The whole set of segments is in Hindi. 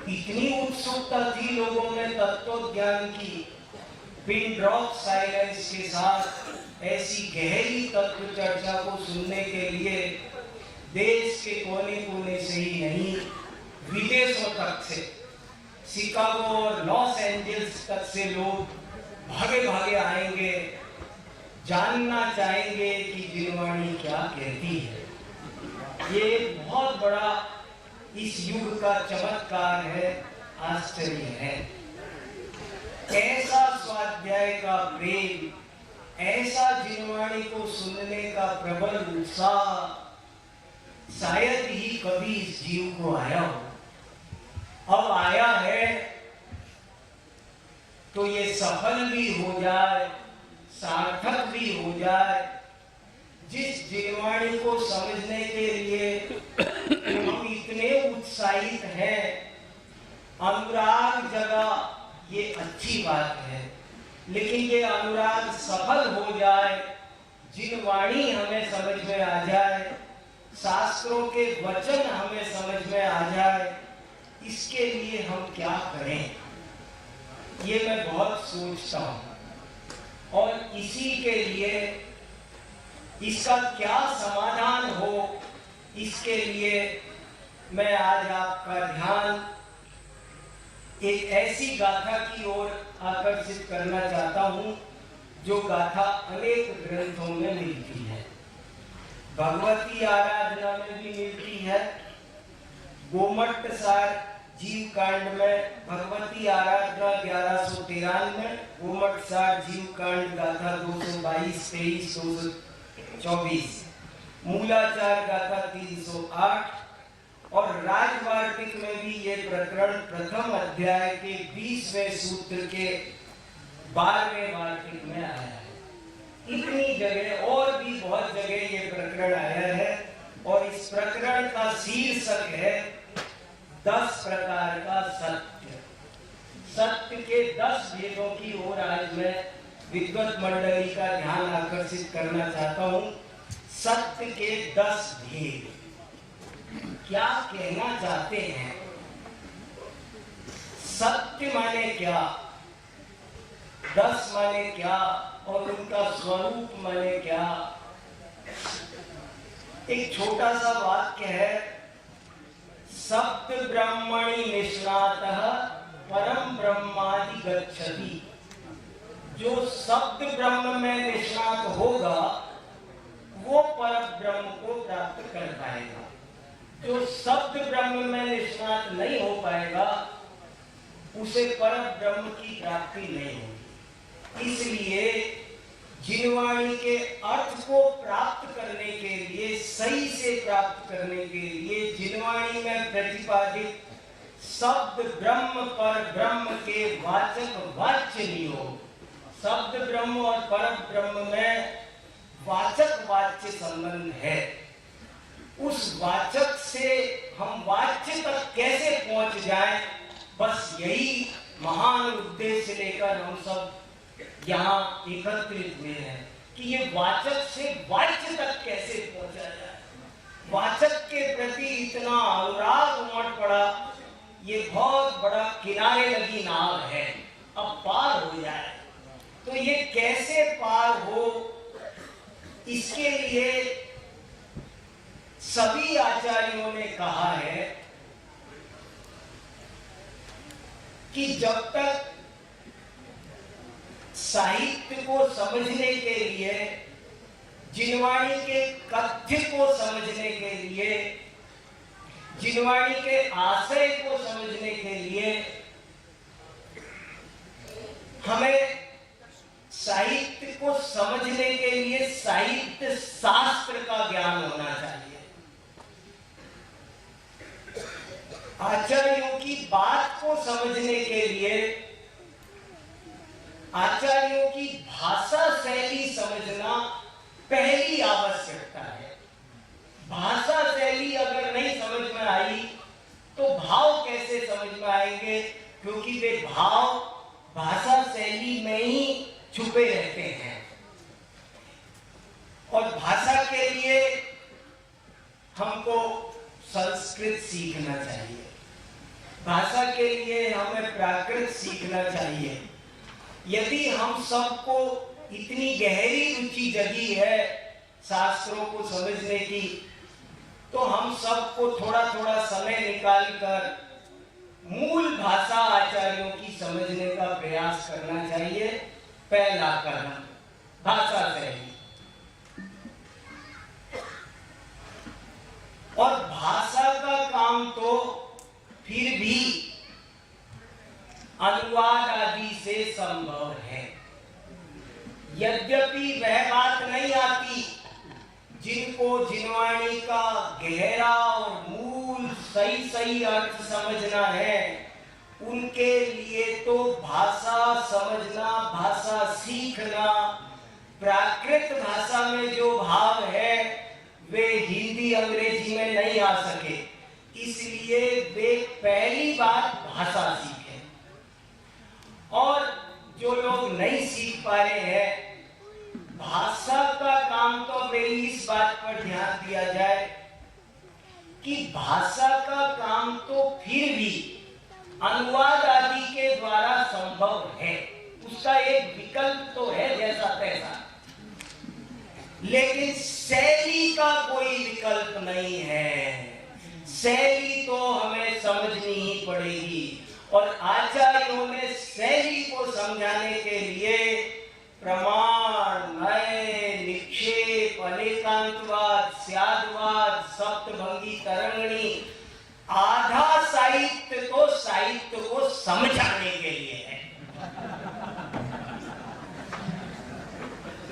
इतनी उत्सुकता थी लोगों में तत्व ज्ञान की, पिन ड्रॉप साइलेंस के साथ ऐसी गहरी तत्व चर्चा को सुनने के लिए देश के कोने कोने से ही नहीं, विदेशों तक से, शिकागो और लॉस एंजल्स तक से लोग भागे भागे आएंगे, जानना चाहेंगे कि जिनवाणी क्या कहती है। ये बहुत बड़ा इस युग का चमत्कार है, आश्चर्य है। ऐसा स्वाध्याय का प्रेम, ऐसा जिनवाणी को सुनने का प्रबल उत्साह शायद ही कभी इस जीव को आया हो। अब आया है तो ये सफल भी हो जाए, सार्थक भी हो जाए। जिस जिनवाणी को समझने के लिए हम इतने उत्साहित हैं, अनुराग जगा, ये अच्छी बात है, लेकिन ये अनुराग सफल हो जाए, जिनवाणी हमें समझ में आ जाए, शास्त्रों के वचन हमें समझ में आ जाए, इसके लिए हम क्या करें, ये मैं बहुत सोचता हूँ। और इसी के लिए इसका क्या समाधान हो, इसके लिए मैं आज आपका ध्यान एक ऐसी गाथा की ओर आकर्षित करना चाहता हूँ जो गाथा अनेक ग्रंथों में मिलती है, भगवती आराधना में भी मिलती है। गोमट्ट सार जीव कांड में भगवती आराधना 1193, गोमट्ट सार जीव कांड गाथा 222, 23, 224, मूलाचार गाथा 308 और राजवार्तिक में भी ये प्रकरण प्रथम अध्याय के 20वें सूत्र के 12वें वार्तिक में आया है। इतनी जगह और भी बहुत जगह ये प्रकरण आया है और इस प्रकरण का शीर्षक है 10 प्रकार का सत्य। सत्य के 10 भेदों की ओर आज मैं विद्वत मंडली का ध्यान आकर्षित करना चाहता हूँ। सत्य के 10 भेद क्या कहना चाहते हैं, सत्य माने क्या, 10 माने क्या और उनका स्वरूप माने क्या। एक छोटा सा वाक्य है, सत्य ब्रह्मणि निष्णातः परम ब्रह्मादि गच्छति। जो शब्द ब्रह्म में निष्णात होगा वो परम ब्रह्म को प्राप्त कर पाएगा। जो शब्द ब्रह्म में निष्णात नहीं हो पाएगा उसे परम ब्रह्म की प्राप्ति नहीं होगी। इसलिए जिनवाणी के अर्थ को प्राप्त करने के लिए, सही से प्राप्त करने के लिए जिनवाणी में प्रतिपादित शब्द ब्रह्म पर ब्रह्म के वाचक वाच्य नहीं हो। शब्द ब्रह्म और परम ब्रह्म में वाचक वाच्य संबंध है। उस वाचक से हम वाच्य तक कैसे पहुंच जाएं, बस यही महान उद्देश्य लेकर हम सब यहाँ एकत्रित हुए हैं कि ये वाचक से वाच्य तक कैसे पहुंचा जाए। वाचक के प्रति इतना अनुराग उमड़ पड़ा, ये बहुत बड़ा किनारे लगी नाव है, अब पार हो जाए। तो ये कैसे पार हो, इसके लिए सभी आचार्यों ने कहा है कि जब तक साहित्य को समझने के लिए, जिनवाणी के कथ्य को समझने के लिए, जिनवाणी के आशय को समझने के लिए हमें साहित्य को समझने के लिए साहित्य शास्त्र का ज्ञान होना चाहिए। आचार्यों की बात को समझने के लिए आचार्यों की भाषा शैली समझना पहली आवश्यकता है। भाषा शैली अगर नहीं समझ में आई तो भाव कैसे समझ में आएंगे, क्योंकि वे भाव भाषा शैली में ही छुपे रहते हैं। और भाषा के लिए हमको संस्कृत सीखना चाहिए। भाषा के लिए हमें प्राकृत सीखना चाहिए। यदि हम सबको इतनी गहरी रुचि जगी है शास्त्रों को समझने की, तो हम सबको थोड़ा थोड़ा समय निकालकर मूल भाषा आचार्यों की समझने का प्रयास करना चाहिए। पहला कदम भाषा से ही, और भाषा का काम तो फिर भी अनुवाद आदि से संभव है। यद्यपि वह बात नहीं आती जिनको जिनवाणी का गहरा और मूल सही सही अर्थ समझना है, उनके लिए तो भाषा समझना, भाषा सीखना, प्राकृत भाषा में जो भाव है वे हिंदी अंग्रेजी में नहीं आ सके, इसलिए वे पहली बात भाषा सीखें। और जो लोग नहीं सीख पा रहे हैं, भाषा का काम तो मेरी इस बात पर ध्यान दिया जाए कि भाषा का काम तो फिर भी अनुवाद आदि के द्वारा संभव है, उसका एक विकल्प तो है जैसा तैसा, लेकिन शैली का कोई विकल्प नहीं है। शैली तो हमें समझनी ही पड़ेगी, और आचार्यों ने शैली को समझाने के लिए प्रमाण, नय, निक्षेप, अनेकांतवाद, स्यादवाद, सप्तभंगी तरंगणी, आधा साहित्य तो साहित्य को समझाने के लिए है।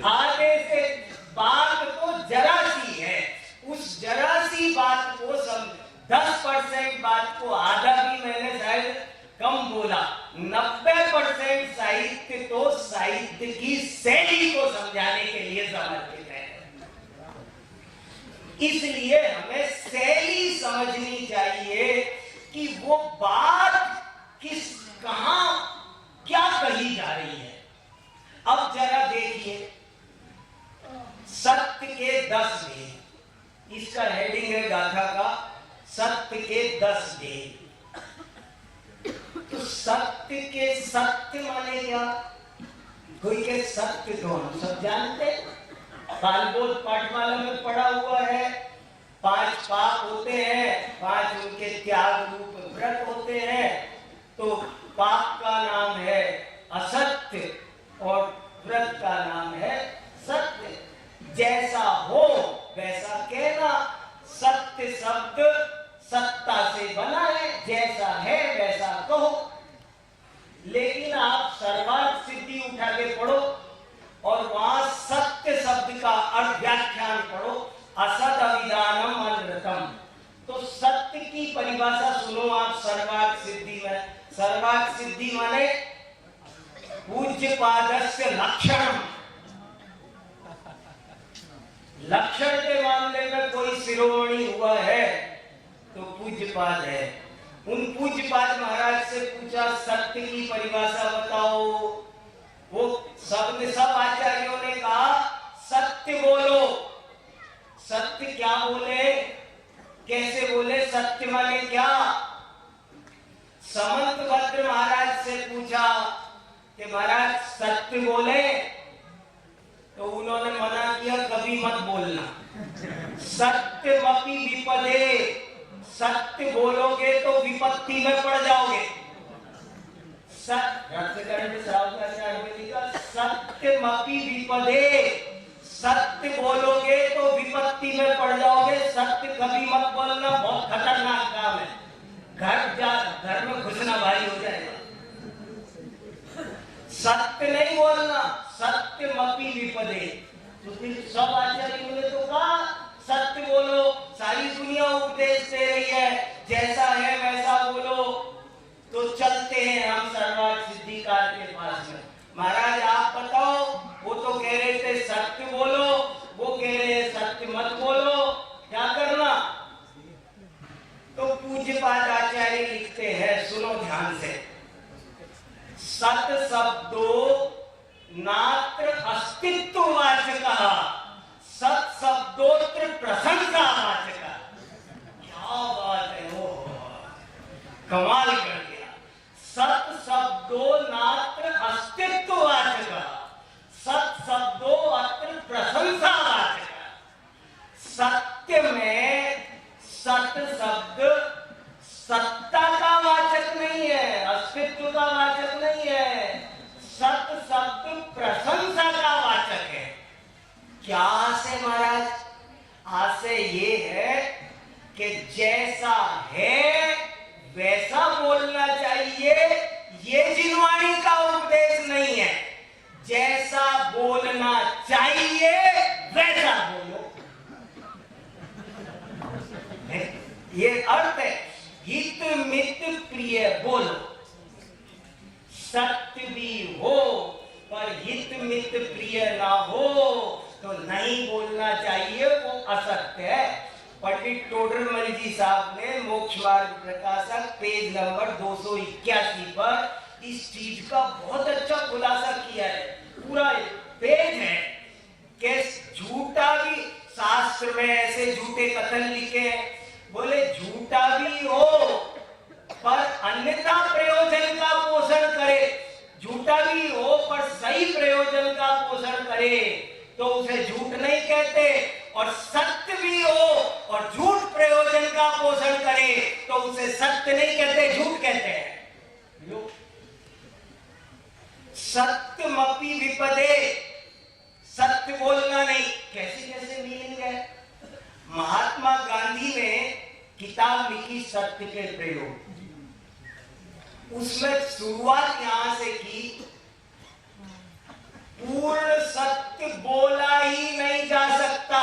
आगे से बात तो जरा सी है, उस जरा सी बात को 10% बात को आधा भी मैंने शायद कम बोला, 90% साहित्य तो साहित्य की शैली को समझाने के लिए समर्पित है। इसलिए हमें शैली समझनी चाहिए कि वो बात कहां क्या कही जा रही है। अब जरा देखिए, सत्य के 10 भेद, इसका हेडिंग है गाथा का सत्य के 10 भेद। तो सत्य के सत्य माने क्या? कोई के सत्य तो हम सब जानते, कालबोध पाठमाला में पढ़ा हुआ है। 5 पाप होते हैं, 5 उनके त्याग रूप व्रत होते हैं। तो पाप का नाम है असत्य और व्रत का नाम है सत्य। जैसा हो वैसा कहना, सत्य शब्द सत्ता से बना है, जैसा है वैसा कहो। लेकिन आप सर्वार्थ सिद्धि उठा के पढ़ो और वहां सत्य शब्द का अर्थ व्याख्यान पढ़ो, असत अविधानम अनृतम। तो सत्य की परिभाषा सुनो आप सर्वार्थ सिद्धि में। सर्वार्थ सिद्धि माने पूज्य पादस्य लक्षणम। लक्षण के मामले में कोई शिरोमणि हुआ है तो पूज्यपाद है। उन पूज्यपाद महाराज से पूछा सत्य की परिभाषा बताओ। वो सब आचार्यों ने कहा सत्य बोलो। सत्य क्या बोले, कैसे बोले, सत्य माने क्या? समंत भद्र महाराज से पूछा कि महाराज सत्य बोले, तो उन्होंने मना किया, कभी मत बोलना। सत्यमपि विपदे, सत्य बोलोगे तो विपत्ति में पड़ जाओगे। सत्यमपि विपदे, सत्य बोलोगे तो विपत्ति में पड़ जाओगे। सत्य कभी मत बोलना, बहुत खतरनाक काम है। घर में घुसना भारी हो जाएगा। सत्य नहीं बोलना, सत्यमपि विपदे। तो फिर सब आचार्यों ने तो कहा सत्य बोलो। सारी दुनिया उपदेश दे रही है, जैसा है वैसा बोलो। तो चलते हैं हम सर्वार्थ सिद्धिकार के पास में। महाराज आप बताओ, वो तो कह रहे थे सत्य बोलो, वो कह रहे हैं सत्य मत बोलो, क्या करना? तो पूज्यपाद आचार्य लिखते हैं, सुनो ध्यान से। सत शब्दो नात्र अस्तित्ववाचकः, सत शब्दोत्र प्रशंसावाचकः। क्या बात है वो! कमाल कर दिया। सत शब्दो नात्र अस्तित्ववाचक, सत शब्दो अत्र प्रशंसावाचक। सत्य में सत शब्द सत्ता का वाचक नहीं है, अस्तित्व का वाचक नहीं है, सत शब्द प्रशंसा का वाचक है। क्या आशय महाराज? आशय ये है कि जैसा है वैसा बोलना चाहिए, ये जिनवाणी का उपदेश नहीं है। जैसा बोलना चाहिए वैसा बोलो, ये अर्थ है। हित मित प्रिय बोलो, सत्य भी हो पर हित मित प्रिय ना हो तो नहीं बोलना चाहिए, वो असत्य है। पंडित टोडरमल जी साहब ने मोक्ष मार्ग प्रकाशक पेज नंबर 281 पर इस चीज का बहुत अच्छा खुलासा किया है। पूरा पेज है कि झूठा भी, शास्त्र में ऐसे झूठे कथन लिखे हैं, बोले झूठा भी हो पर अन्यथा प्रयोजन का पोषण करे, झूठा भी हो पर सही प्रयोजन का पोषण करे तो उसे झूठ नहीं कहते, और सत्य भी हो और झूठ प्रयोजन का पोषण करे तो उसे सत्य नहीं कहते, झूठ कहते हैं। सत्यमपि विपदे, सत्य बोलना नहीं। कैसे कैसे मीनिंग है? महात्मा गांधी ने किताब लिखी सत्य के प्रयोग, उसमें शुरुआत यहां से की, पूर्ण सत्य बोला ही नहीं जा सकता,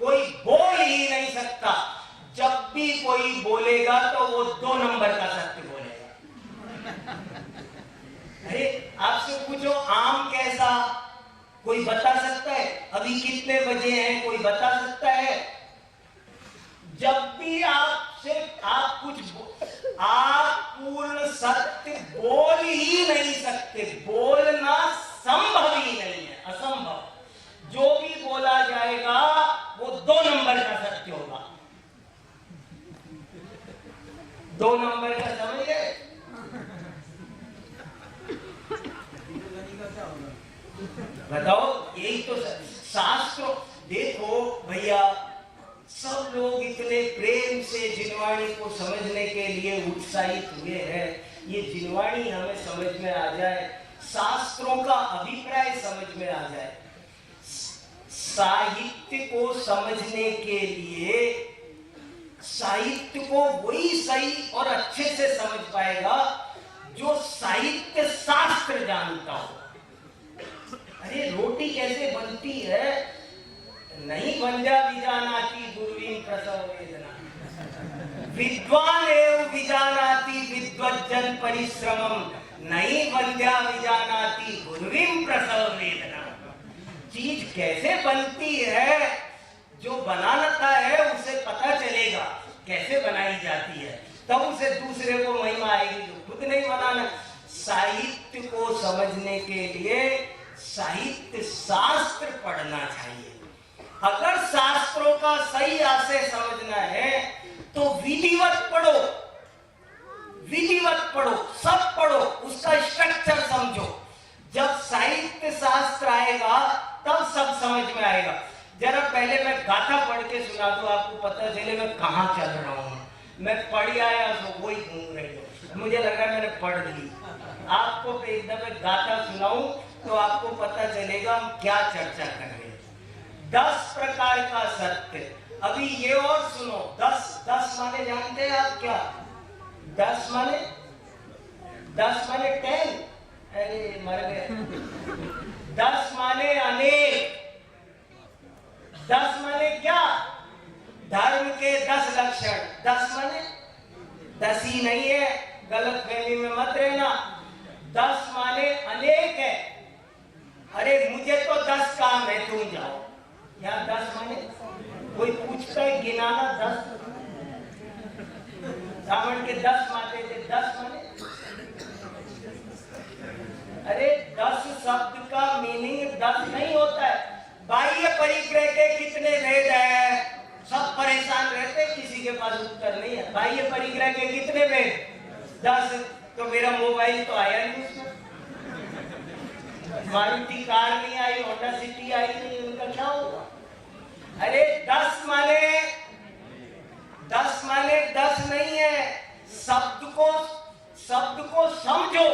कोई बोल ही नहीं सकता। जब भी कोई बोलेगा तो वो 2 नंबर का सत्य बोलेगा। अरे आपसे पूछो आम कैसा, कोई बता सकता है? अभी कितने बजे हैं, कोई बता सकता है? जब भी आपसे आप आप पूर्ण सत्य बोल ही नहीं सकते, बोलना संभव ही नहीं है, असंभव। जो भी बोला जाएगा वो 2 नंबर का सत्य होगा। 2 नंबर का समझ गए? बताओ, यही तो शास्त्र। देखो भैया, सब लोग इतने प्रेम से जिनवाणी को समझने के लिए उत्साहित हुए हैं। ये जिनवाणी हमें समझ में आ जाए, शास्त्रों का अभिप्राय समझ में आ जाए। साहित्य को समझने के लिए साहित्य को वही सही और अच्छे से समझ पाएगा जो साहित्य शास्त्र जानता हो। अरे रोटी कैसे बनती है? नहीं वंद्या विजानाति गुरुवीं प्रसव वेदना, विद्वान एव विजानाति विद्वज्जन परिश्रमम, नहीं वंद्या विजानाति गुरुवीं प्रसव वेदना। चीज कैसे बनती है, जो बनाता है उसे पता चलेगा कैसे बनाई जाती है, तब उसे दूसरे को महिमा आएगी जो खुद नहीं बनाना। साहित्य को समझने के लिए साहित्य शास्त्र पढ़ना चाहिए। अगर शास्त्रों का सही आशय समझना है तो विधिवत पढ़ो, विधिवत पढ़ो, सब पढ़ो, उसका स्ट्रक्चर समझो। जब साहित्य शास्त्र आएगा तब सब समझ में आएगा। जरा पहले मैं गाथा पढ़ के सुना दूं, आपको पता चले मैं कहाँ चल रहा हूँ। मैं पढ़ आया तो वही घूम रही हूँ, मुझे लग रहा है मैंने पढ़ ली। आपको एक दफे गाथा सुनाऊं तो आपको पता चलेगा हम क्या चर्चा कर रहे हैं। 10 प्रकार का सत्य। अभी ये और सुनो, 10 माने जानते हैं आप क्या? 10 माने 10 अरे मर गए। 10 माने अनेक। 10 माने क्या? धर्म के 10 लक्षण। 10 माने 10 ही नहीं है, गलत फहमी में मत रहना। 10 माने अनेक है। अरे मुझे तो 10 काम है, तुम जाओ। यहाँ 10 माने कोई पूछता है गिनाना 10, रावण के 10 माते थे, 10 माने। अरे 10 शब्द का मीनिंग 10 नहीं होता है। बाह्य परिग्रह के कितने भेद है? सब परेशान रहते, किसी के पास उत्तर नहीं है। बाह्य परिग्रह के कितने भेद? 10 तो मेरा मोबाइल तो आया नहीं उसमें, मारुति कार नहीं आई, होंडा सिटी आई नहीं, उनका क्या होगा? अरे 10 माने 10 नहीं है। शब्द को समझो।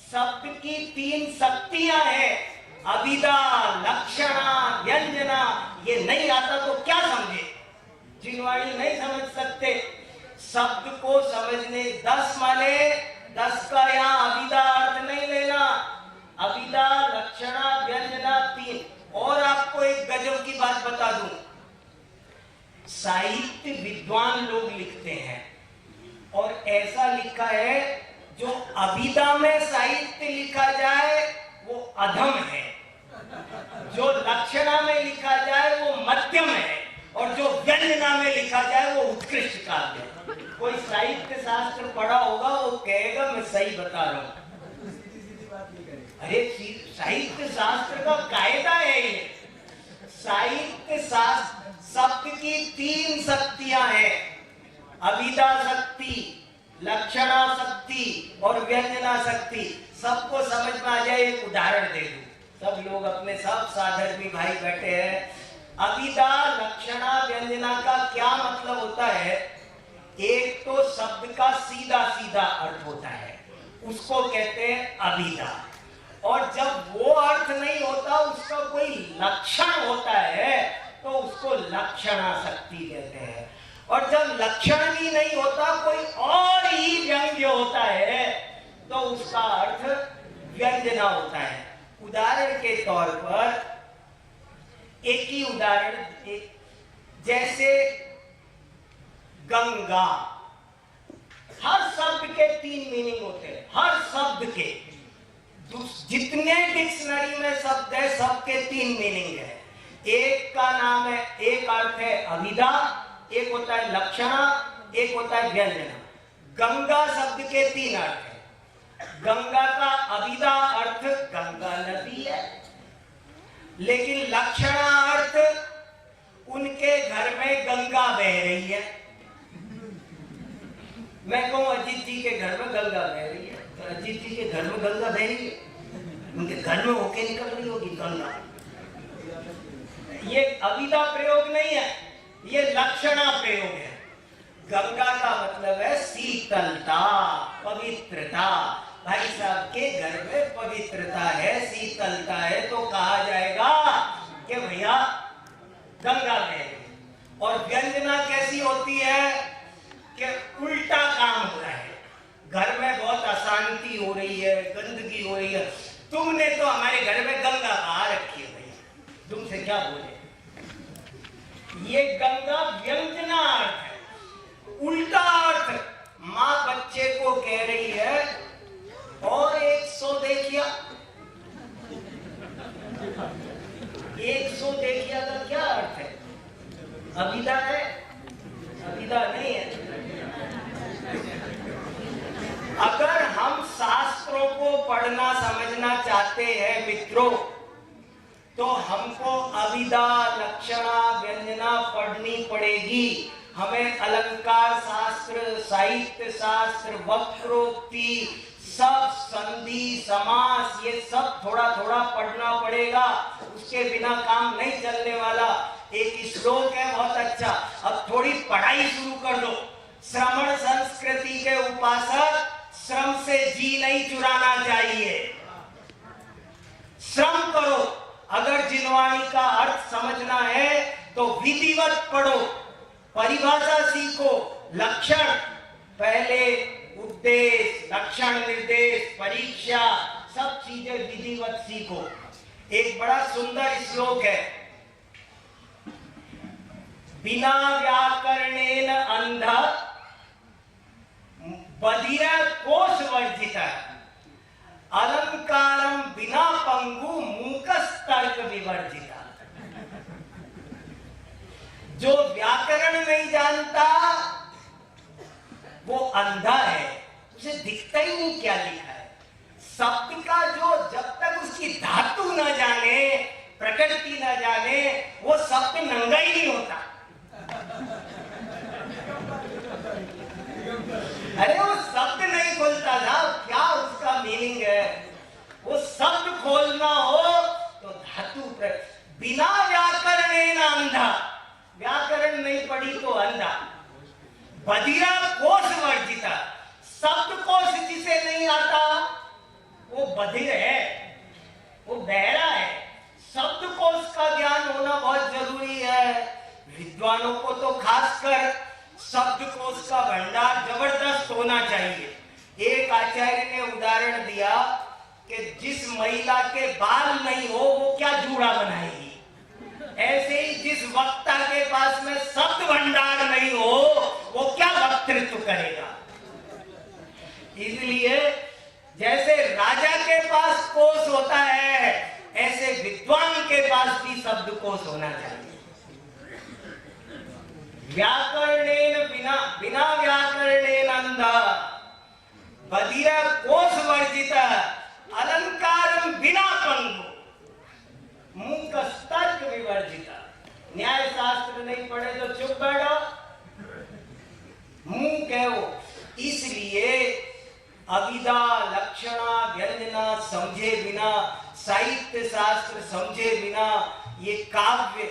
शब्द की 3 शक्तियां हैं, अभिधा, लक्षणा, व्यंजना। ये नहीं आता तो क्या समझे? जिनवाणी नहीं समझ सकते। शब्द को समझने 10 माने 10 का यहाँ अभिधा अर्थ नहीं लेना। अभिधा, लक्षणा, व्यंजना 3। और आपको एक गजब की बात बता दूं, साहित्य विद्वान लोग लिखते हैं और ऐसा लिखा है जो अभिधा में साहित्य लिखा जाए वो अधम है, जो लक्षणा में लिखा जाए वो मध्यम है, और जो व्यंजना में लिखा जाए वो उत्कृष्ट काव्य है। कोई साहित्य शास्त्र पढ़ा होगा वो कहेगा मैं सही बता रहा हूं। अरे साहित्य शास्त्र का कायदा है ये। साहित्य शास्त्र शब्द की 3 शक्तियां हैं, अभिधा शक्ति, लक्षणा शक्ति और व्यंजना शक्ति। सबको समझ में आ जाए एक उदाहरण दे दूं। सब लोग अपने सब साधर्मी भाई बैठे हैं। अभिधा, लक्षणा, व्यंजना का क्या मतलब होता है? एक तो शब्द का सीधा सीधा अर्थ होता है, उसको कहते हैं अभिधा। और जब वो अर्थ नहीं होता, उसका कोई लक्षण होता है तो उसको लक्षणा शक्ति कहते हैं। और जब लक्षण भी नहीं होता, कोई और ही व्यंग्य होता है तो उसका अर्थ व्यंजना होता है। उदाहरण के तौर पर एक ही उदाहरण, जैसे गंगा। हर शब्द के 3 मीनिंग होते हैं, हर शब्द के। जितने डिक्शनरी में शब्द है सबके 3 मीनिंग है। एक का नाम है, एक अर्थ है अभिधा, एक होता है लक्षणा, एक होता है व्यंजना। गंगा शब्द के 3 अर्थ है। गंगा का अभिधा अर्थ गंगा नदी है, लेकिन लक्षणा अर्थ उनके घर में गंगा बह रही है। मैं कहूं अजीत जी के घर में गंगा बह रही है, तो अजीत जी के घर में गंगा बह रही है, उनके घर में होके निकल रही होगी गंगा। ये अभिधा प्रयोग नहीं है, ये लक्षणा प्रयोग है। गंगा का मतलब है शीतलता, पवित्रता। भाई साहब के घर में पवित्रता है, शीतलता है, तो कहा जाएगा कि भैया गंगा में। और व्यंजना कैसी होती है कि उल्टा काम हो रहा है, घर में बहुत अशांति हो रही है, गंदगी हो रही है, तुमने तो हमारे घर में गंगा कहा रखी है भैया, तुमसे क्या बोले। ये गंगा व्यंजना अर्थ है, उल्टा अर्थ। माँ बच्चे को कह रही है और 100 देखिया, 100 देखिया का क्या अर्थ है? अभिधा है? अभिधा नहीं है। अगर हम शास्त्रों को पढ़ना समझना चाहते हैं मित्रों, तो हमको अभिधा, लक्षणा, व्यंजना पढ़नी पड़ेगी। हमें अलंकार शास्त्र, साहित्य शास्त्र, वक्रोक्ति, सब संधि, समास, ये सब थोड़ा थोड़ा पढ़ना पड़ेगा। उसके बिना काम नहीं चलने वाला। एक श्लोक है बहुत अच्छा, अब थोड़ी पढ़ाई शुरू कर दो। श्रमण संस्कृति के उपासक, श्रम से जी नहीं चुराना चाहिए, श्रम करो। अगर जिनवाणी का अर्थ समझना है तो विधिवत पढ़ो, परिभाषा सीखो, लक्षण पहले, उद्देश्य, लक्षण, निर्देश, परीक्षा, सब चीजें विधिवत सीखो। एक बड़ा सुंदर श्लोक है, बिना व्याकरणेन अंध बधिर कोश वर्जित, अलंकारम बिना पंगु मूकस तर्क विवर्जिता। जो व्याकरण नहीं जानता वो अंधा है, उसे दिखता ही नहीं क्या लिखा है। शब्द का जो जब तक उसकी धातु न जाने, प्रकृति न जाने, वो शब्द नंगा ही नहीं होता। अरे वो शब्द नहीं खोलता था क्या उसका मीनिंग है। वो शब्द खोलना हो तो धातु पर, बिना व्याकरण अंधा, व्याकरण नहीं पढ़ी तो अंधा। बधिरा कोश वर्जिता, शब्द कोश जिसे नहीं आता वो बधिर है, वो बहरा है। शब्द कोश का ज्ञान होना बहुत जरूरी है। विद्वानों को तो खासकर शब्द कोश का भंडार जबरदस्त होना चाहिए। एक आचार्य ने उदाहरण दिया कि जिस महिला के बाल नहीं हो वो क्या जूड़ा बनाएगी, ऐसे ही जिस वक्ता के पास में शब्द भंडार नहीं हो वो क्या वक्तृत्व करेगा। इसलिए जैसे राजा के पास कोश होता है ऐसे विद्वान के पास भी शब्द कोश होना चाहिए। व्याकरणेन बिना व्याकरणेन अंधा, बधिरा कोश वर्जिता, अलंकारम बिना पंगु, मूक तर्क विवर्जिता। न्याय शास्त्र नहीं पढ़े तो चुप बैठो, मूक है वो। इसलिए अविदा लक्षणा व्यंजना समझे बिना, साहित्य शास्त्र समझे बिना ये काव्य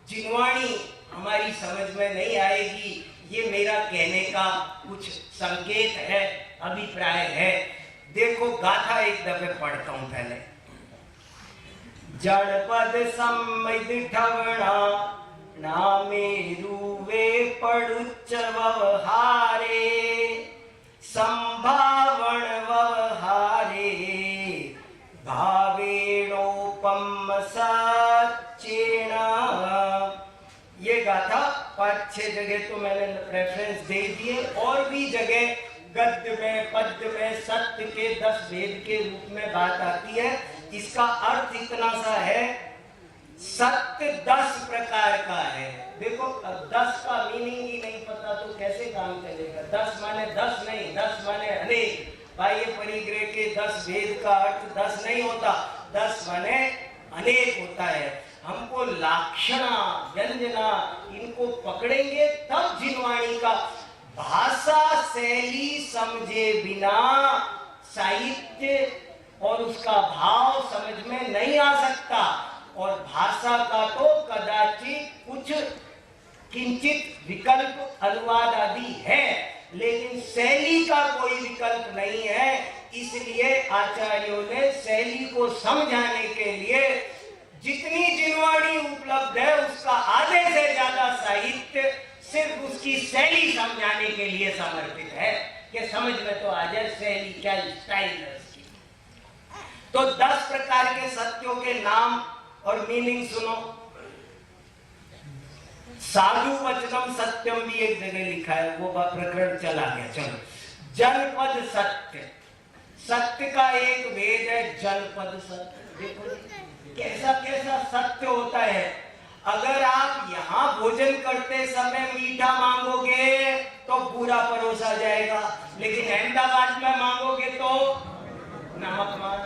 जिनवाणी हमारी समझ में नहीं आएगी। ये मेरा कहने का कुछ संकेत है, अभिप्राय है। देखो गाथा एक दफे पढ़ता हूं पहले। जड़पद सम्मिठवणा नामेरुवे पड़ुच्च व्यवहारे, संभावण व्यवहारे भावेणोपम सच्चेन। ये गाथा 5-6 जगह तो मैंने रेफरेंस दे दिए, और भी जगह गद्य में पद्य में सत्य के 10 भेद के रूप में बात आती है। इसका अर्थ इतना सा है, सत्य 10 प्रकार का है। देखो 10 का मीनिंग ही नहीं पता तो कैसे काम चलेगा। 10 माने 10 नहीं, 10 माने अनेक। बाह्य परिग्रह के 10 भेद का अर्थ 10 नहीं होता, 10 माने अनेक होता है। हमको लाक्षणा व्यंजना इनको पकड़ेंगे तब जिनवाणी का। भाषा शैली समझे बिना साहित्य और उसका भाव समझ में नहीं आ सकता। और भाषा का तो कदाचित कुछ किंचित विकल्प अनुवाद आदि है, लेकिन शैली का कोई विकल्प नहीं है। इसलिए आचार्यों ने शैली को समझाने के लिए जितनी जिनवाणी उपलब्ध है उसका आधे से ज्यादा साहित्य सिर्फ उसकी शैली समझाने के लिए समर्पित है कि समझ में तो आ जाए शैली क्या स्टाइल है उसकी। तो 10 प्रकार के सत्यों के नाम और मीनिंग सुनो। साधु वचनम सत्यम भी एक जगह लिखा है, वो प्रकरण चला गया। चलो, जनपद सत्य, सत्य का एक भेद है जनपद सत्य। देखो कैसा कैसा सत्य होता है। अगर आप यहाँ भोजन करते समय मीठा मांगोगे तो पूरा परोसा जाएगा, लेकिन अहमदाबाद में मांगोगे तो नमक मार।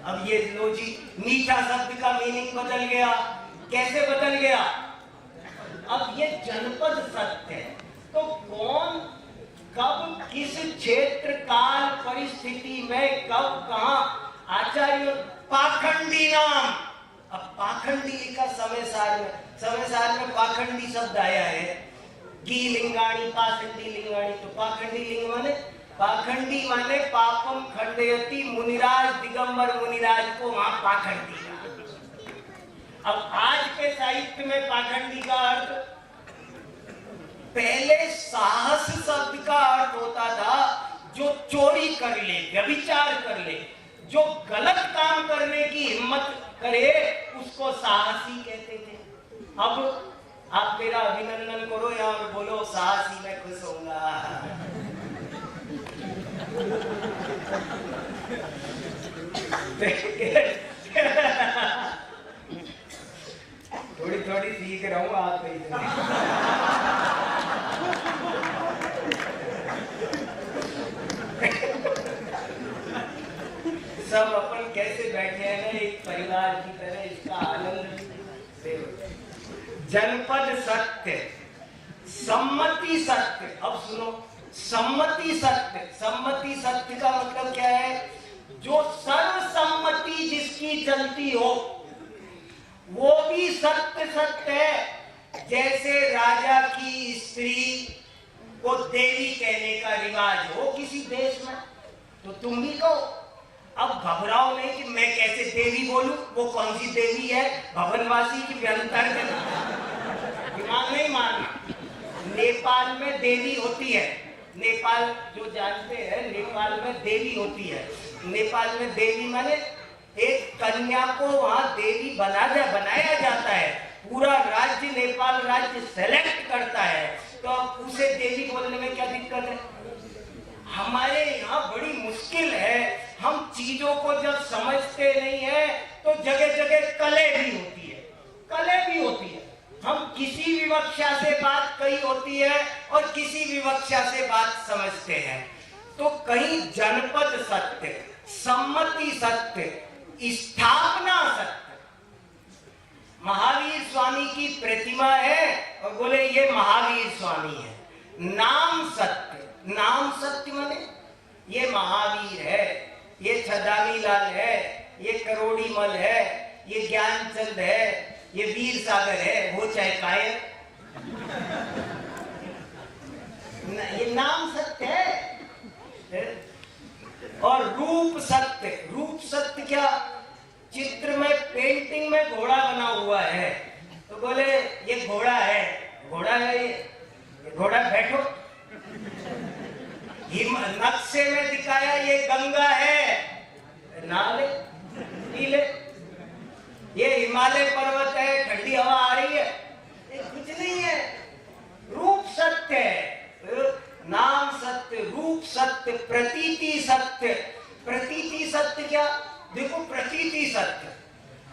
अब ये लो जी, मीठा शब्द का मीनिंग बदल गया। कैसे बदल गया? अब ये जनपद सत्य है तो कौन कब किस क्षेत्र काल परिस्थिति में कब कहां आचार्य पाखंडी नाम। अब पाखंडी लिखा समय सार में पाखंडी शब्द आया है। गी लिंगाणी पाखंडी लिंगाणी, तो पाखंडी लिंग माने पाखंडी माने पापम खंडयति मुनिराज दिगंबर मुनिराज को वहां पाखंडी। अब आज के साहित्य में पाखंडी का अर्थ, पहले साहस शब्द का अर्थ होता था जो चोरी कर ले, व्यभिचार कर ले, जो गलत काम करने की हिम्मत करे उसको साहसी कहते थे। अब आप मेरा अभिनंदन करो या बोलो साहसी, मैं खुश होऊंगा। थोड़ी थोड़ी सीख रहा हूँ आप सब अपन कैसे बैठे हैं ना एक परिवार की तरह, इसका आनंद से। जनपद सत्य, सम्मति सत्य। अब सुनो, सम्मति सत्य, सम्मति सत्य का मतलब क्या है? जो सर्वसम्मति जिसकी चलती हो वो भी सत्य सत्य है। जैसे राजा की स्त्री को देवी कहने का रिवाज हो किसी देश में, तो तुम भी कहो। अब घबराओ नहीं कि मैं कैसे देवी बोलूं, वो कौन सी देवी है, भवनवासी की व्यंतर में, दिमाग नहीं मारना। नेपाल में देवी होती है, नेपाल जो जानते हैं, नेपाल में देवी होती है। नेपाल में देवी माने एक कन्या को वहां देवी बनाया जाता है। पूरा राज्य, नेपाल राज्य सेलेक्ट करता है, तो अब उसे देवी बोलने में क्या दिक्कत है? हमारे यहाँ बड़ी मुश्किल है, हम चीजों को जब समझते नहीं है तो जगह जगह कले भी होती है, कले भी होती है। हम किसी विवक्षा से बात कही होती है और किसी विवक्षा से बात समझते हैं। तो कहीं जनपद सत्य, सम्मति सत्य, स्थापना सत्य। महावीर स्वामी की प्रतिमा है और बोले ये महावीर स्वामी है। नाम सत्य, नाम सत्य माने ये महावीर है, ये छदानी लाल है, ये करोड़ी मल है, ये ज्ञानचंद है, ये वीर सागर है, हो चाहे कायर, ये नाम सत्य है। और रूप सत्य, रूप सत्य क्या? चित्र में, पेंटिंग में घोड़ा बना हुआ है तो बोले ये घोड़ा है, घोड़ा है, ये घोड़ा बैठो। नक्शे में दिखाया ये गंगा है, नाले नीले, ये हिमालय पर्वत है, ठंडी हवा आ रही है, ये कुछ नहीं है। रूप सत्य है, नाम सत्य, रूप सत्य, प्रतीति सत्य। प्रतीति सत्य क्या? देखो प्रतीति सत्य,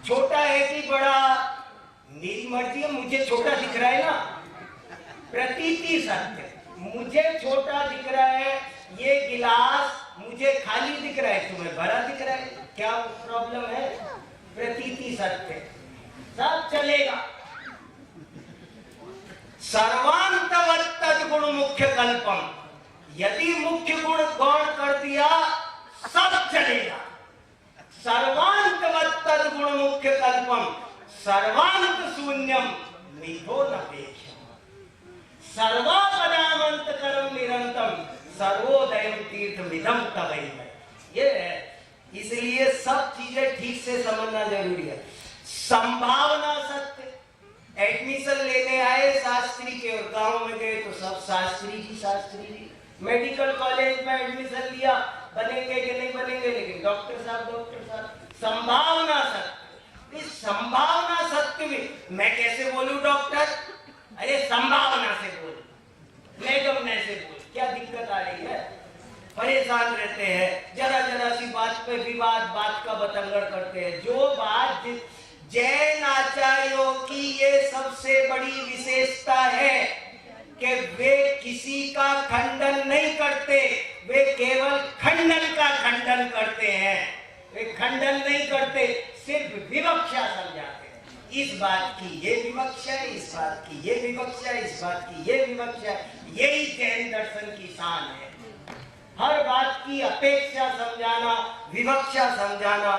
छोटा है कि बड़ा, मेरी मर्जी है, मुझे छोटा दिख रहा है ना। प्रतीति सत्य, मुझे छोटा दिख रहा है, ये गिलास मुझे खाली दिख रहा है, तुम्हें भरा दिख रहा है, क्या प्रॉब्लम है? प्रतीति सत्य, सब चलेगा। सर्वांतवत्तद गुण मुख्य कल्पम, यदि मुख्य गुण गौण कर दिया सब चलेगा। सर्वांतवत्तद गुण मुख्य कल्पम, सर्वांत शून्यम मिथो नपेक्षम, सर्वापदामंत कर्म निरंतम, सर्वोदयम तीर्थमिदम तवैव। ये है, इसलिए सब चीजें ठीक से समझना जरूरी है। संभावना सत्य, एडमिशन लेने आए शास्त्री के और गांव में गए तो सब शास्त्री ही शास्त्री ही। मेडिकल कॉलेज में एडमिशन लिया, बनेंगे कि नहीं बनेंगे, लेकिन डॉक्टर साहब डॉक्टर साहब। संभावना सत्य, इस संभावना सत्य में मैं कैसे बोलूं डॉक्टर? अरे संभावना से बोल, मैं से बोल, क्या दिक्कत आ रही है? परेशान रहते हैं, जरा जरा सी बात पे विवाद, बात का बतंगड़ करते हैं। जो बात जैन आचार्यों की ये सबसे बड़ी विशेषता है कि वे किसी का खंडन नहीं करते, वे केवल खंडन का खंडन करते हैं। वे खंडन नहीं करते, सिर्फ विवक्षा समझाते हैं। इस बात की ये विवक्षा है, इस बात की ये विवक्षा है, इस बात की ये विवक्षा है। यही जैन दर्शन की शान है, हर बात की अपेक्षा समझाना, विवक्षा समझाना।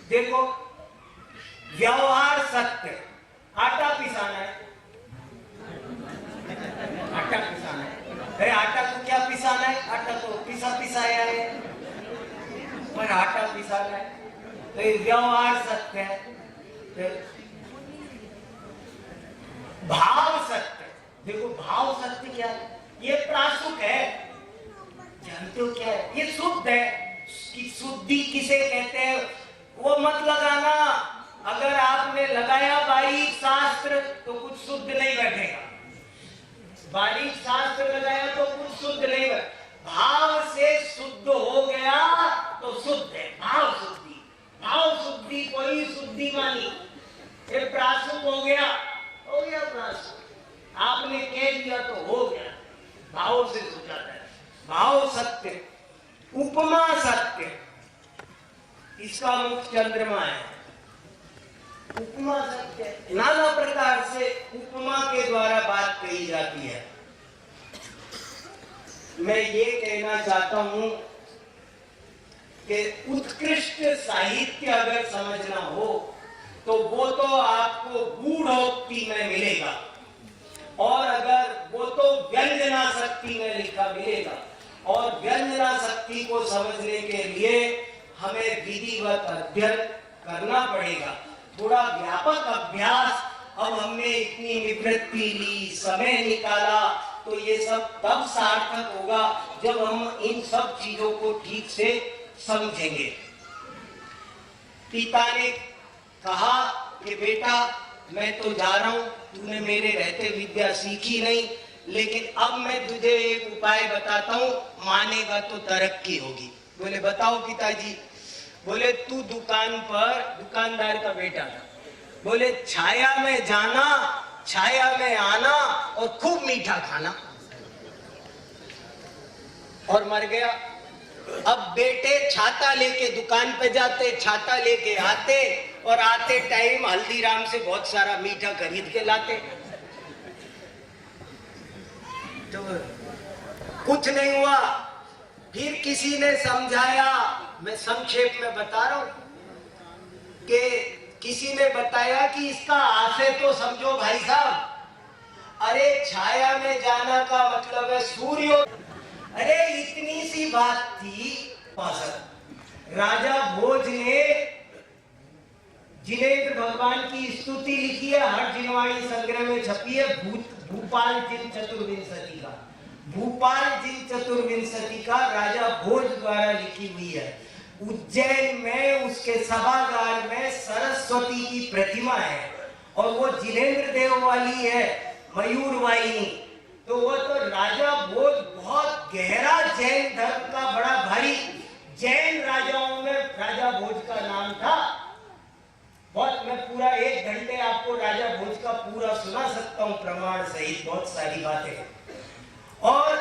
देखो व्यवहार सत्य, आटा पिसाना है, आटा पिसाना है, अरे आटा को क्या पिसाना है? आटा तो पिसाया है, पर आटा पिसाना है, तो ये व्यवहार सत्य है। भाव सत्य, देखो भाव सत्य क्या है? ये प्रासुक है, जानते हो क्या है? ये शुद्ध है। कि शुद्धि किसे कहते हैं वो मत लगाना। अगर आपने लगाया बारीक शास्त्र तो कुछ शुद्ध नहीं बैठेगा, बारीक शास्त्र लगाया तो कुछ शुद्ध नहीं बैठेगा। भाव से शुद्ध हो गया तो शुद्ध है, भाव शुद्धि। भाव शुद्धि कोई शुद्धि मानी, ये प्रासुक हो गया प्रासुक। आपने कह दिया तो हो गया, भाव से हो जाता है। भाव सत्य, उपमा सत्य, इसका मुख चंद्रमा है। उपमा सत्य, नाना प्रकार से उपमा के द्वारा बात कही जाती है। मैं ये कहना चाहता हूं कि उत्कृष्ट साहित्य अगर समझना हो तो वो तो आपको गूढ़ोक्ति में मिलेगा, और अगर वो तो व्यंजना शक्ति में लिखा मिलेगा, और व्यंजना शक्ति को समझने के लिए हमें विधिवत अध्ययन करना पड़ेगा, थोड़ा व्यापक अभ्यास। अब हमने इतनी निवृत्ति ली, समय निकाला, तो ये सब तब सार्थक होगा जब हम इन सब चीजों को ठीक से समझेंगे। पिता ने कहा कि बेटा मैं तो जा रहा हूं, तूने मेरे रहते विद्या सीखी नहीं, लेकिन अब मैं तुझे एक उपाय बताता हूं, मानेगा तो तरक्की होगी। बोले बताओ पिताजी। बोले तू दुकान पर, दुकानदार का बेटा था, बोले छाया में जाना, छाया में आना और खूब मीठा खाना, और मर गया। अब बेटे छाता लेके दुकान पे जाते, छाता लेके आते, और आते टाइम हल्दीराम से बहुत सारा मीठा खरीद के लाते। तो कुछ नहीं हुआ। फिर किसी ने समझाया, मैं संक्षेप में बता रहा हूं, कि किसी ने बताया कि इसका आशय तो समझो भाई साहब। अरे छाया में जाना का मतलब है सूर्य। अरे इतनी सी बात थी। राजा भोज ने जिनेंद्र भगवान की स्तुति लिखी है, हर जिनवाणी संग्रह में छपी है, भूपाल जिन चतुर्विंशति का, भूपाल जिन चतुर्विंशति का राजा भोज द्वारा लिखी हुई है। उज्जैन में उसके सभागार में सरस्वती की प्रतिमा है, और वो जिनेंद्र देव वाली है, मयूर वाहिनी। तो वो तो राजा भोज बहुत गहरा जैन धर्म का बड़ा भारी, जैन राजाओं में राजा भोज का नाम था बहुत। मैं पूरा 1 घंटे आपको राजा भोज का पूरा सुना सकता हूँ प्रमाण सहित, बहुत सारी बातें। और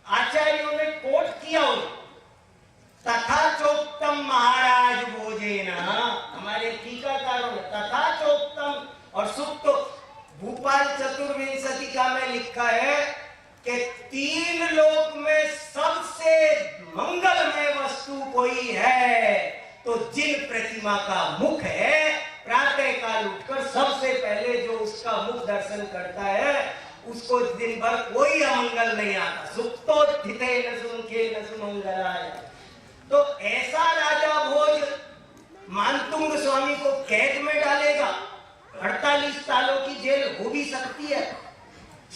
आचार्यों ने कोट किया, तथा चोक्तम महाराज भोजेना, हमारे टीकाकारों ने तथा चोक्तम और सुप्त भूपाल चतुर्विंशति का में लिखा है कि 3 लोक में सबसे मंगलमय वस्तु कोई है तो जिन प्रतिमा का मुख है, प्रातः काल उठकर सबसे पहले जो उसका मुख दर्शन करता है उसको दिन भर कोई अमंगल नहीं आता। सुप्तो स्थिते न सुमुखे न सुमंगलाय। तो ऐसा राजा भोज मानतुंग स्वामी को कैद में डालेगा, 48 सालों की जेल हो भी सकती है।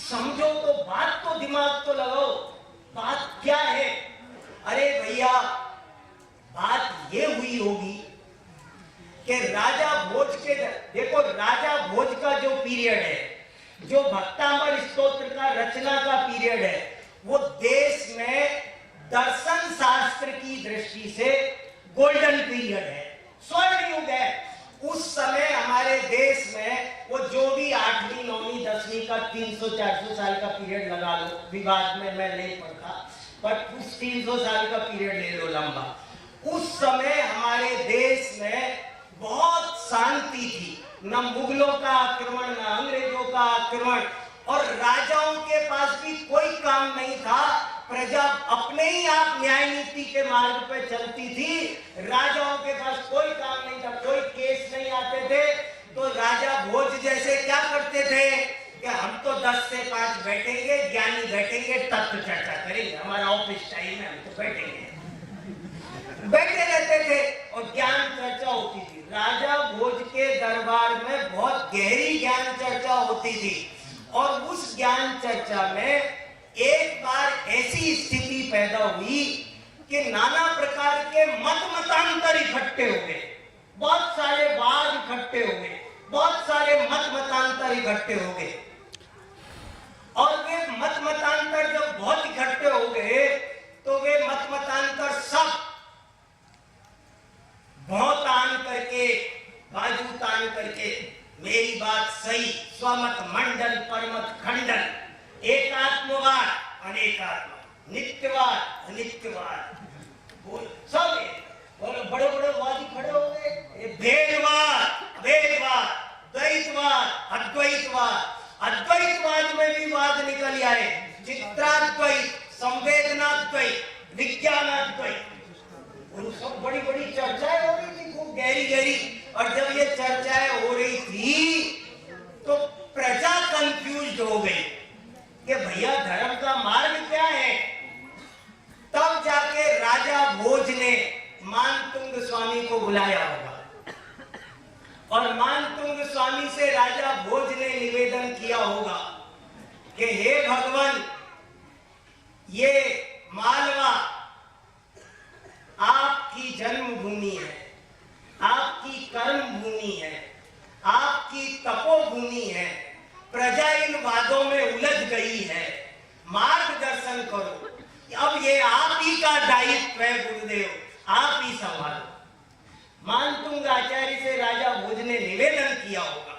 समझो तो, बात तो दिमाग तो लगाओ, बात क्या है। अरे भैया बात ये हुई होगी कि राजा भोज के, देखो राजा भोज का जो पीरियड है, जो भक्तांबर स्तोत्र का रचना का पीरियड है, वो देश में दर्शन शास्त्र की दृष्टि से गोल्डन पीरियड है, स्वर्ण युग है। उस समय हमारे देश में वो जो भी 8वीं 9वीं 10वीं का 300-400 साल का पीरियड लगा लो, विवाद में मैं नहीं पढ़ता, पर उस 300 साल का पीरियड ले लो लंबा। उस समय हमारे देश में बहुत शांति थी, न मुगलों का आक्रमण न अंग्रेजों का आक्रमण, और राजाओं के पास भी कोई काम नहीं था। प्रजा अपने ही आप न्याय नीति के मार्ग पे चलती थी, राजाओं के पास कोई काम नहीं था, कोई केस नहीं आते थे। तो राजा भोज जैसे क्या करते थे कि हम तो 10 से 5 बैठेंगे, ज्ञानी बैठेंगे, तत्व चर्चा करेंगे, हमारा ऑफिस टाइम है, हम तो बैठेंगे, बैठे रहते थे और ज्ञान चर्चा होती थी। राजा भोज के दरबार में बहुत गहरी ज्ञान चर्चा होती थी, और उस ज्ञान चर्चा में एक बार ऐसी स्थिति पैदा हुई कि नाना प्रकार के मतांतर इकट्ठे हो गए, बहुत सारे वाद इकट्ठे हो गए, बहुत सारे मतांतर इकट्ठे हो गए। और वे मतांतर जब बहुत इकट्ठे हो गए तो वे मतांतर सब बहुत तान करके, बाजू तान करके, मेरी बात सही, स्वमत मंडल परमत खंडन, एकात्मवाद अनेकात्म, नित्यवाद अनित्यवाद, सब बड़े बड़े वादी खड़े हो गए। भेदवाद अभेदवाद, द्वैतवाद अद्वैतवाद, अद्वैतवाद में भी वाद निकल आए, चित्राद्वैत संवेदनाद्वैत, विज्ञानाद्वैत, और सब बड़ी बड़ी चर्चाएं हो रही थी, खूब गहरी गहरी। और जब ये चर्चाएं हो रही थी तो प्रजा कंफ्यूज हो गई कि भैया धर्म का मार्ग क्या है। तब जाके राजा भोज ने मानतुंग स्वामी को बुलाया होगा, और मानतुंग स्वामी से राजा भोज ने निवेदन किया होगा कि हे भगवान, ये मालवा आपकी जन्मभूमि है, आपकी कर्म भूमि है, आपकी तपोभूमि है। प्रजा इन वादों में उलझ गई है, मार्गदर्शन करो। अब ये आप ही का दायित्व है गुरुदेव, आप ही संभालो। मानतुंग आचार्य से राजा भोज ने निवेदन किया होगा।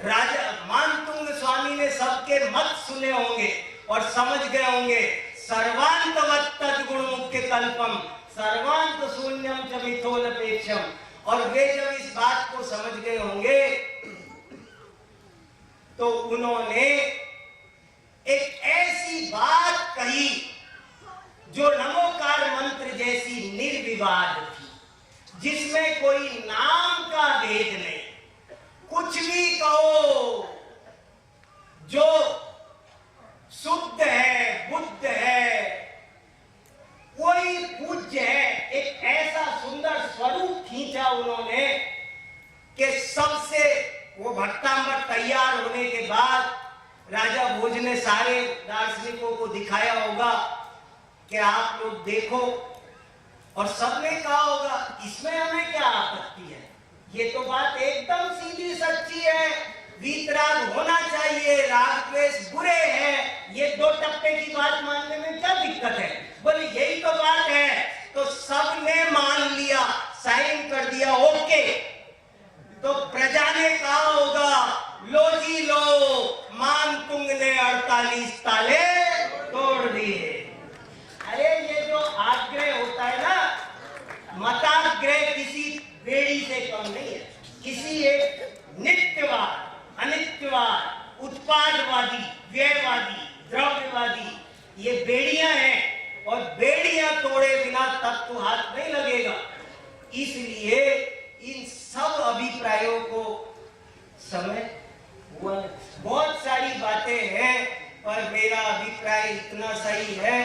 राजा मानतुंग स्वामी ने सबके मत सुने होंगे और समझ गए होंगे, सर्वांतवत् तद्गुण मुख्य कल्पम सर्वांत शून्यम च मिथोनपेक्षम। और वे जब इस बात को समझ गए होंगे तो उन्होंने एक ऐसी बात कही जो नमोकार मंत्र जैसी निर्विवाद थी, जिसमें कोई नाम का भेद नहीं। कुछ भी कहो, जो शुद्ध है, बुद्ध है, कोई पूज्य है। एक ऐसा सुंदर स्वरूप खींचा उन्होंने कि सबसे वो भक्तांबर तैयार होने के बाद राजा भोज ने सारे दार्शनिकों को दिखाया होगा कि आप लोग देखो, और सबने कहा होगा इसमें हमें क्या आपत्ति है, ये तो बात एकदम सीधी सच्ची है। वीतराग होना चाहिए, राग द्वेष बुरे हैं, ये दो टप्पे की बात मानने में क्या दिक्कत है। बोले यही तो बात है। तो सबने मान लिया, साइन कर दिया, ओके। तो प्रजा ने कहा होगा, लो जी लो, मानतुंग ने 48 ताले तोड़ दिए। अरे ये जो आग्रह होता है ना, मताग्रह किसी बेड़ी से कम नहीं है। किसी एक नित्यवाद, अनित्यवाद, उत्पादवादी, व्ययवादी, द्रव्यवादी, ये बेड़ियां हैं, और बेड़ियां तोड़े बिना तब तो हाथ नहीं लगेगा। इसलिए इन सब अभिप्रायों को समय हुआ। बहुत सारी बातें हैं, पर मेरा अभिप्राय इतना सही है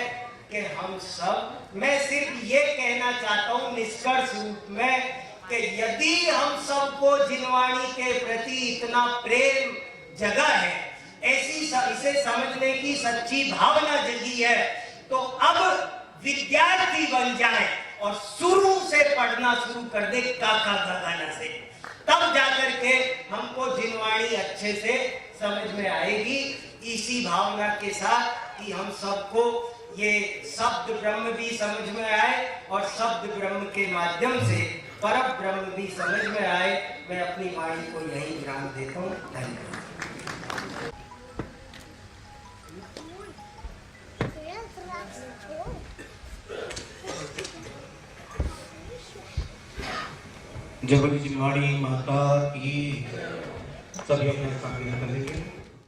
कि हम सब, मैं सिर्फ ये कहना चाहता हूं निष्कर्ष रूप में कि यदि हम सबको जिनवाणी के प्रति इतना प्रेम जगा है, ऐसी इसे समझने की सच्ची भावना जगी है, तो अब विद्यार्थी बन जाए और शुरू से पढ़ना शुरू कर दे काका का गाना से। तब जाकर के हमको जिनवाणी अच्छे से समझ में आएगी। इसी भावना के साथ कि हम सबको ये शब्द ब्रह्म भी समझ में आए और शब्द ब्रह्म के माध्यम से परम ब्रह्म भी समझ में आए, मैं अपनी वाणी को यही विराम देता हूँ। धन्यवाद। जबरी जिनवाणी माता की सभी अपने सामने कर लेंगे।